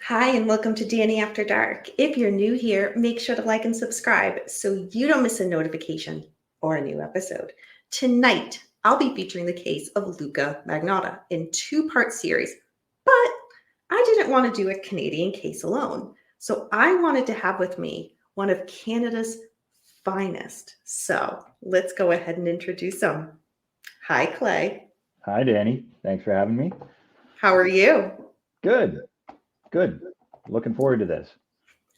Hi, and welcome to Danny After Dark. If you're new here, make sure to like and subscribe so you don't miss a notification or a new episode. Tonight, I'll be featuring the case of Luka Magnotta in two-part series, but I didn't want to do a Canadian case alone. So I wanted to have with me one of Canada's finest. So let's go ahead and introduce him. Hi, Clay. Hi, Danny. Thanks for having me. How are you? Good, good. Looking forward to this.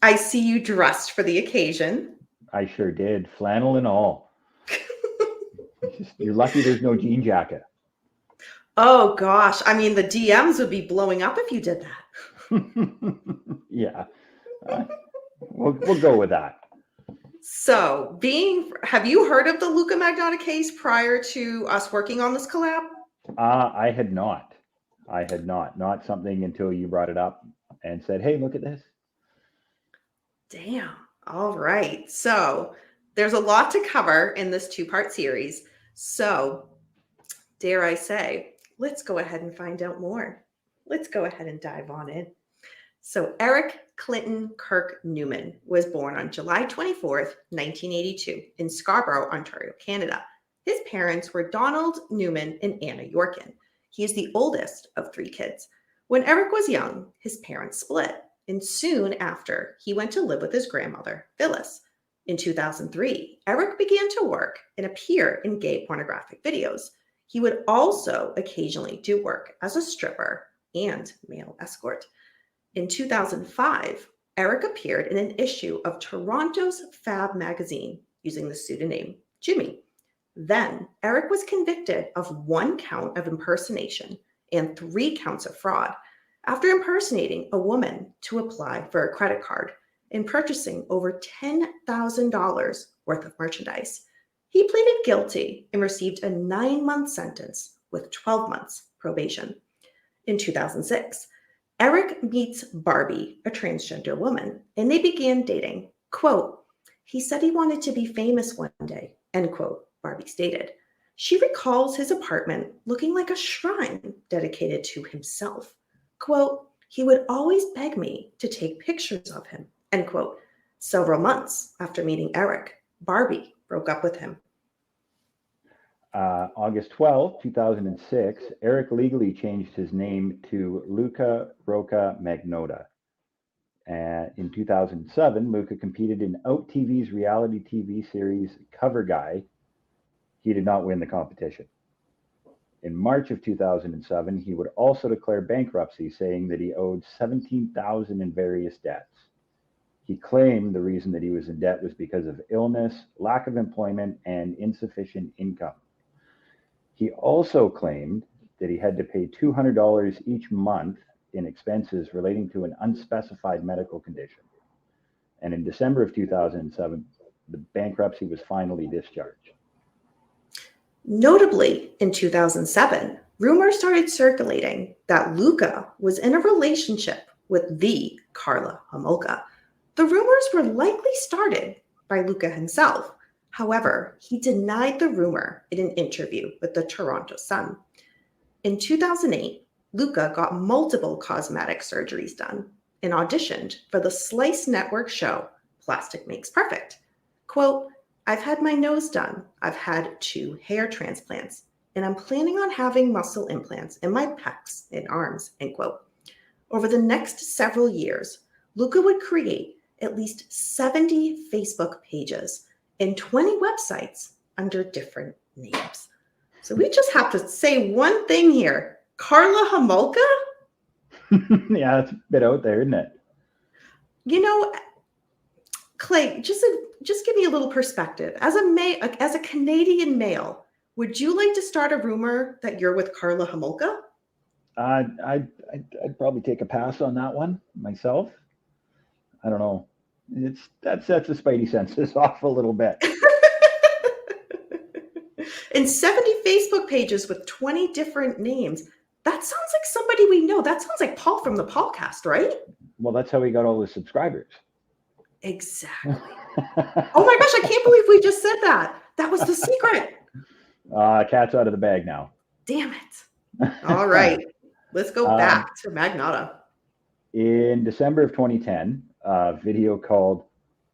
I see you dressed for the occasion. I sure did. Flannel and all. You're lucky there's no jean jacket. Oh gosh, I mean the DMs would be blowing up if you did that. Yeah, uh, we'll go with that. So, have you heard of the Luka Magnotta case prior to us working on this collab? I had not. Not something until you brought it up and said, hey, look at this. Damn. All right. So, there's a lot to cover in this two-part series. So, dare I say, let's go ahead and find out more. Let's go ahead and dive on in. So, Eric Clinton Kirk Newman was born on July 24th, 1982, in Scarborough, Ontario, Canada. His parents were Donald Newman and Anna Yorkin. He is the oldest of three kids. When Eric was young, his parents split, and soon after, he went to live with his grandmother, Phyllis. In 2003, Eric began to work and appear in gay pornographic videos. He would also occasionally do work as a stripper and male escort. In 2005, Eric appeared in an issue of Toronto's Fab magazine using the pseudonym Jimmy. Then, Eric was convicted of 1 count of impersonation and 3 counts of fraud after impersonating a woman to apply for a credit card and purchasing over $10,000 worth of merchandise. He pleaded guilty and received a 9-month sentence with 12 months probation. In 2006, Eric meets Barbie, a transgender woman, and they began dating. Quote, he said he wanted to be famous one day, end quote, Barbie stated. She recalls his apartment looking like a shrine dedicated to himself. Quote, he would always beg me to take pictures of him, end quote. Several months after meeting Eric, Barbie broke up with him. August 12th, 2006, Eric legally changed his name to Luka Magnotta. In 2007, Luka competed in Out TV's reality TV series Cover Guy. He did not win the competition. In March of 2007, he would also declare bankruptcy, saying that he owed $17,000 in various debts. He claimed the reason that he was in debt was because of illness, lack of employment, and insufficient income. He also claimed that he had to pay $200 each month in expenses relating to an unspecified medical condition. And in December of 2007, the bankruptcy was finally discharged. Notably, in 2007, rumors started circulating that Luka was in a relationship with the Karla Homolka. The rumors were likely started by Luka himself. However, he denied the rumor in an interview with the Toronto Sun. In 2008, Luka got multiple cosmetic surgeries done and auditioned for the Slice Network show Plastic Makes Perfect. Quote, I've had my nose done, I've had 2 hair transplants, and I'm planning on having muscle implants in my pecs and arms, end quote. Over the next several years, Luka would create at least 70 Facebook pages and 20 websites under different names. So we just have to say one thing here. Karla Homolka? Yeah, it's a bit out there, isn't it? You know, Clay, just give me a little perspective. As a Canadian male, would you like to start a rumor that you're with Karla Homolka? I'd probably take a pass on that one myself. I don't know. That sets the spidey senses off a little bit. And 70 Facebook pages with 20 different names. That sounds like somebody we know. That sounds like Paul from the podcast, right? Well, that's how he got all his subscribers. Exactly. Oh my gosh, I can't believe we just said that. That was the secret. Cat's out of the bag now. Damn it. All right. Let's go back to Magnotta. In December of 2010, a video called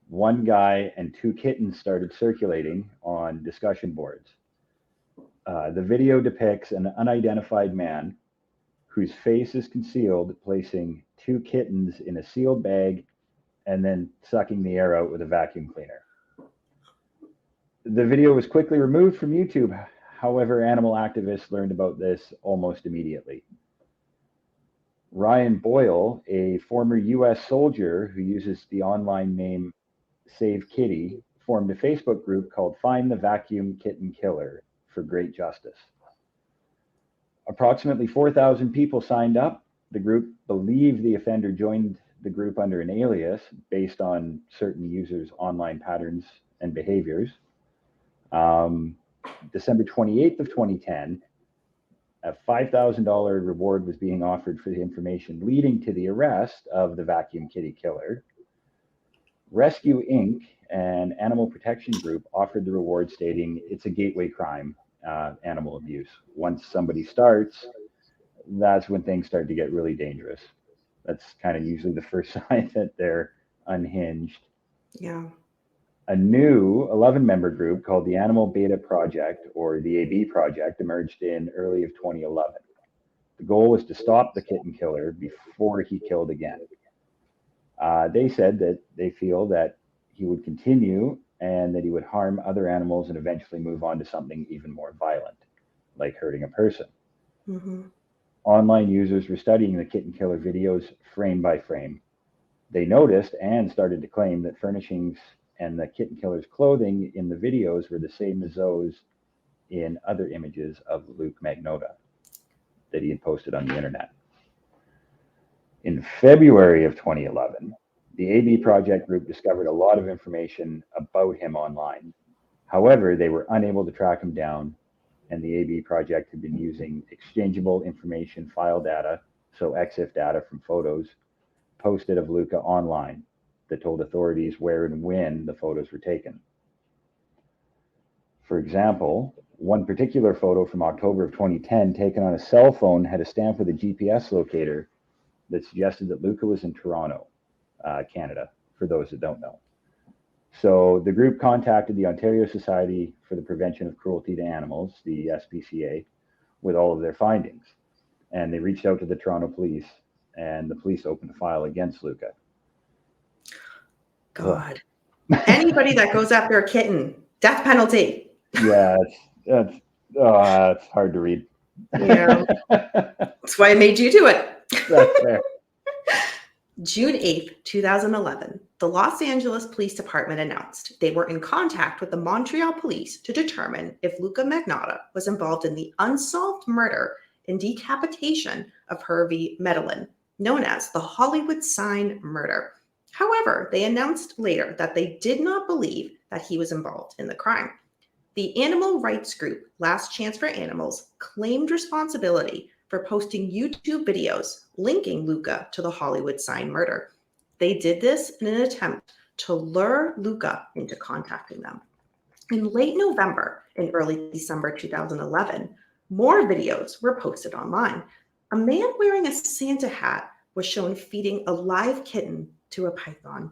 One Guy and Two Kittens started circulating on discussion boards. The video depicts an unidentified man whose face is concealed, placing two kittens in a sealed bag and then sucking the air out with a vacuum cleaner. The video was quickly removed from YouTube. However, animal activists learned about this almost immediately. Ryan Boyle, a former US soldier who uses the online name Save Kitty, formed a Facebook group called Find the Vacuum Kitten Killer for Great Justice. Approximately 4,000 people signed up. The group believed the offender joined the group under an alias based on certain users' online patterns and behaviors. December 28th of 2010, a $5,000 reward was being offered for the information leading to the arrest of the vacuum kitty killer. Rescue Inc., an animal protection group, offered the reward, stating it's a gateway crime, animal abuse. Once somebody starts, that's when things start to get really dangerous. That's kind of usually the first sign that they're unhinged. Yeah. A new 11-member group called the Animal Beta Project, or the AB Project, emerged in early of 2011. The goal was to stop the kitten killer before he killed again. They said that they feel that he would continue and that he would harm other animals and eventually move on to something even more violent, like hurting a person. Mm-hmm. Online users were studying the kitten killer videos frame by frame. They noticed and started to claim that furnishings and the kitten killer's clothing in the videos were the same as those in other images of Luka Magnotta that he had posted on the internet. In February of 2011, the AB Project group discovered a lot of information about him online. However, they were unable to track him down, and the AB Project had been using exchangeable information file data, so EXIF data from photos, posted of Luka online that told authorities where and when the photos were taken. For example, one particular photo from October of 2010 taken on a cell phone had a stamp with a GPS locator that suggested that Luka was in Toronto, Canada, for those that don't know. So the group contacted the Ontario Society for the Prevention of Cruelty to Animals, the SPCA, with all of their findings. And they reached out to the Toronto police, and the police opened a file against Luka. God. Anybody that goes after a kitten, death penalty. Yeah, it's hard to read. Yeah. That's why I made you do it. That's fair. June 8th, 2011, the Los Angeles Police Department announced they were in contact with the Montreal Police to determine if Luka Magnotta was involved in the unsolved murder and decapitation of Harvey Medellin, known as the Hollywood Sign murder. However, they announced later that they did not believe that he was involved in the crime. The animal rights group Last Chance for Animals claimed responsibility for posting YouTube videos linking Luka to the Hollywood Sign murder. They did this in an attempt to lure Luka into contacting them. In late November and early December 2011, more videos were posted online. A man wearing a Santa hat was shown feeding a live kitten to a python.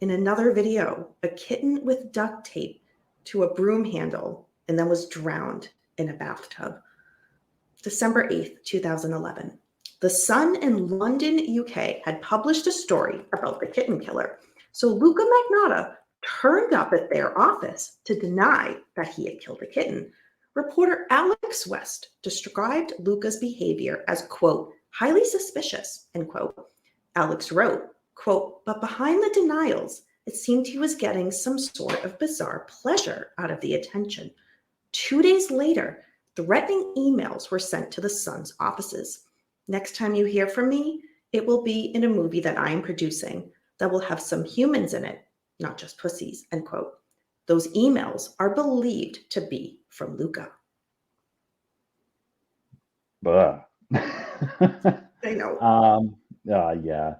In another video, a kitten with duct tape to a broom handle and then was drowned in a bathtub. December 8th, 2011. The Sun in London, UK had published a story about the kitten killer. So Luka Magnotta turned up at their office to deny that he had killed a kitten. Reporter Alex West described Luka's behavior as, quote, highly suspicious, end quote. Alex wrote, quote, but behind the denials, it seemed he was getting some sort of bizarre pleasure out of the attention. 2 days later, threatening emails were sent to the Sun's offices. Next time you hear from me, it will be in a movie that I am producing that will have some humans in it, not just pussies, end quote. Those emails are believed to be from Luka. I know. Yeah.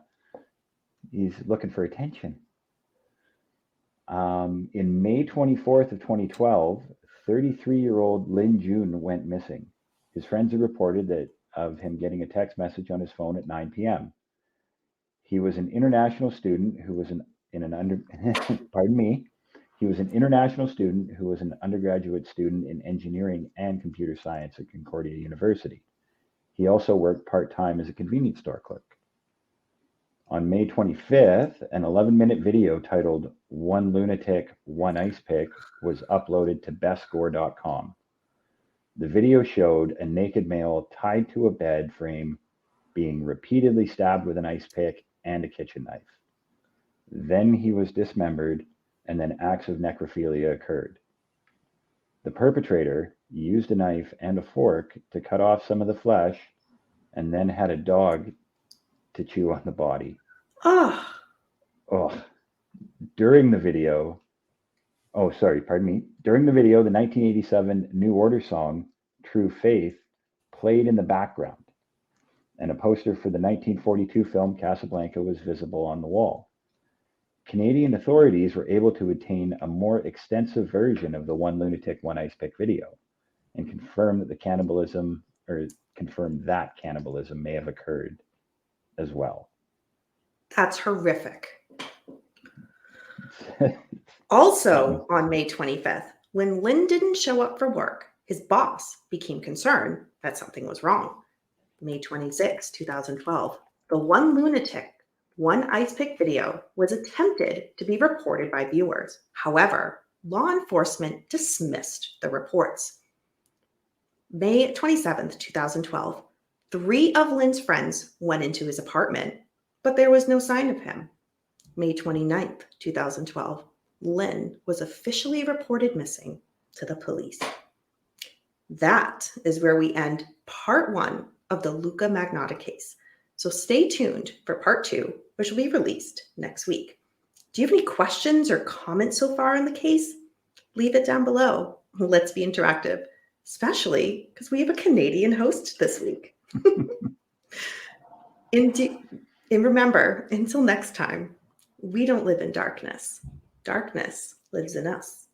He's looking for attention. In May 24th of 2012, 33-year-old Lin Jun went missing. His friends had reported that of him getting a text message on his phone at 9 p.m. He was an international student who was in an under pardon me. He was an international student who was an undergraduate student in engineering and computer science at Concordia University. He also worked part-time as a convenience store clerk. On May 25th, an 11-minute video titled One Lunatic, One Ice Pick was uploaded to bestgore.com. The video showed a naked male tied to a bed frame being repeatedly stabbed with an ice pick and a kitchen knife. Then he was dismembered, and then acts of necrophilia occurred. The perpetrator used a knife and a fork to cut off some of the flesh, and then had a dog to chew on the body. Oh, Oh, during the video, During the video, the 1987 New Order song, True Faith, played in the background, and a poster for the 1942 film Casablanca was visible on the wall. Canadian authorities were able to obtain a more extensive version of the One Lunatic, One Ice Pick video and confirm that cannibalism may have occurred as well. that's horrific. Also, on May 25th, when Lynn didn't show up for work, his boss became concerned that something was wrong. May 26, 2012, the One Lunatic, One Ice Pick video was attempted to be reported by viewers. However, law enforcement dismissed the reports. May 27th, 2012, 3 of Lynn's friends went into his apartment, but there was no sign of him. May 29th, 2012, Lynn was officially reported missing to the police. That is where we end part 1 of the Luka Magnotta case. So stay tuned for part 2, which will be released next week. Do you have any questions or comments so far on the case? Leave it down below. Let's be interactive, especially because we have a Canadian host this week. And remember, until next time, we don't live in darkness. Darkness lives in us.